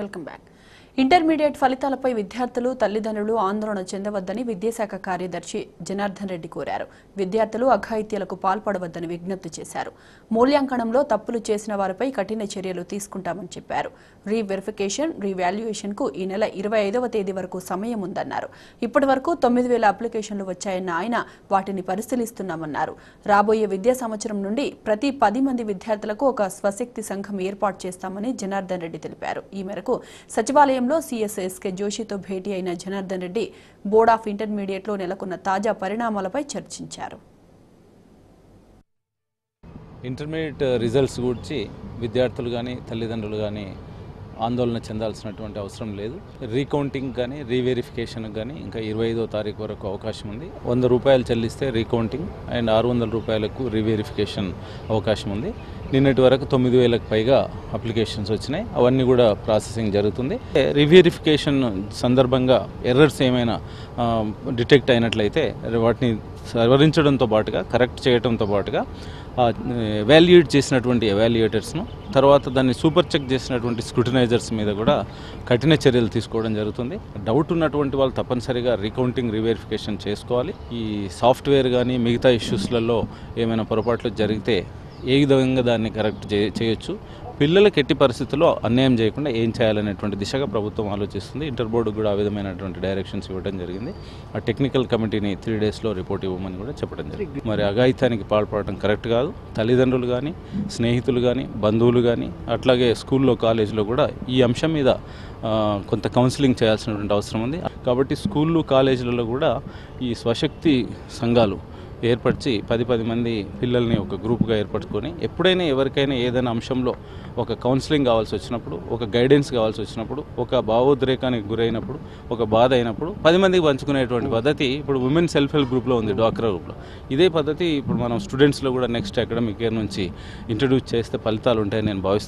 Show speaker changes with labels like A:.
A: Welcome back. Intermediate ఫలితాలపై విద్యార్థులు తల్లిదండ్రులు ఆందోళన చెందవద్దని విద్యాశాఖ కార్యదర్శి జనార్దన్ రెడ్డి కోరారు. విద్యార్థులు అఘాయిత్యాలకు పాల్పడవద్దని విజ్ఞప్తి చేశారు. మూల్యాంకనంలో తప్పులు చేసిన వారిపై కఠిన చర్యలు తీసుకుంటామని చెప్పారు. రీవెరిఫికేషన్, రీవాల్యుయేషన్ కు ఈ నెల 25వ తేదీ వరకు సమయం ఉందన్నారు. ఇప్పటి వరకు 9,000 అప్లికేషన్లు వచ్చాయన్న ఆయన వాటిని పరిశీలిస్తున్నామన్నారు. రాబోయే విద్యా సంవత్సరం నుండి ప్రతి 10 మంది విద్యార్థులకు ఒక స్వశక్తి సంఘం ఏర్పాటు చేస్తామని జనార్దన్ రెడ్డి తెలిపారు. ఈ మేరకు సచివాలయంలో సీఎస్ ఎస్కే జోషితో భేటీ అయిన Janardhan Reddy board of intermediate లో నెలకొన్న తాజా పరిణామాలపై చర్చించారు.
B: ఇంటర్మీడియట్ రిజల్ట్స్ గురించి విద్యార్థులు కానీ తల్లిదండ్రులు కానీ ఆందోళన చెందాల్సినటువంటి అవసరం లేదు. రీకౌంటింగ్ కానీ రీవెరిఫికేషన్ కానీ ఇంకా 25వ తారీఖు వరకు అవకాశం ఉంది. 100 రూపాయలు చెల్లిస్తే రీకౌంటింగ్ అండ్ 600 రూపాయలకు రీవెరిఫికేషన్ అవకాశం ఉంది. నిన్నటి వరకు 9,000కు పైగా అప్లికేషన్స్ వచ్చినాయి. అవన్నీ కూడా ప్రాసెసింగ్ జరుగుతుంది. రీవెరిఫికేషన్ సందర్భంగా ఎర్రర్స్ ఏమైనా డిటెక్ట్ అయినట్లయితే వాటిని సవరించడంతో పాటుగా కరెక్ట్ చేయడంతో పాటుగా ఎవాల్యుయేట్ చేసినటువంటి ఎవాల్యుయేటర్స్ను తర్వాత దాన్ని సూపర్ చెక్ చేసినటువంటి స్క్రూటినైజర్స్ మీద కూడా కఠిన చర్యలు తీసుకోవడం జరుగుతుంది. డౌట్ ఉన్నటువంటి వాళ్ళు తప్పనిసరిగా రీకౌంటింగ్ రీవెరిఫికేషన్ చేసుకోవాలి. ఈ సాఫ్ట్వేర్ కానీ మిగతా ఇష్యూస్లలో ఏమైనా పొరపాట్లు జరిగితే ఏ విధంగా దాన్ని కరెక్ట్ చేయొచ్చు, పిల్లలకు ఎట్టి పరిస్థితుల్లో అన్యాయం చేయకుండా ఏం చేయాలనేటువంటి దిశగా ప్రభుత్వం ఆలోచిస్తుంది. ఇంటర్ బోర్డు కూడా ఆ విధమైనటువంటి డైరెక్షన్స్ ఇవ్వడం జరిగింది. ఆ టెక్నికల్ కమిటీని 3 డేస్లో రిపోర్ట్ ఇవ్వమని కూడా చెప్పడం జరిగింది. మరి అఘాయిత్యానికి పాల్పడడం కరెక్ట్ కాదు. తల్లిదండ్రులు కానీ స్నేహితులు కానీ బంధువులు కానీ అట్లాగే స్కూల్లో కాలేజీలో కూడా ఈ అంశం మీద కొంత కౌన్సిలింగ్ చేయాల్సినటువంటి అవసరం ఉంది. కాబట్టి స్కూళ్ళు కాలేజీలలో కూడా ఈ స్వశక్తి సంఘాలు ఏర్పరిచి 10 మంది పిల్లల్ని ఒక గ్రూప్గా ఏర్పరచుకొని ఎప్పుడైనా ఎవరికైనా ఏదైనా అంశంలో ఒక కౌన్సిలింగ్ కావాల్సి వచ్చినప్పుడు, ఒక గైడెన్స్ కావాల్సి వచ్చినప్పుడు, ఒక భావోద్రేకానికి గురైనప్పుడు, ఒక బాధ అయినప్పుడు 10 మందికి పంచుకునేటువంటి పద్ధతి ఇప్పుడు ఉమెన్ సెల్ఫ్ హెల్ప్ గ్రూప్లో ఉంది, డ్వాక్రా గ్రూప్లో. ఇదే పద్ధతి ఇప్పుడు మనం స్టూడెంట్స్లో కూడా నెక్స్ట్ అకాడమిక్ ఇయర్ నుంచి ఇంట్రడ్యూస్ చేస్తే ఫలితాలు ఉంటాయని నేను భావిస్తున్నాను.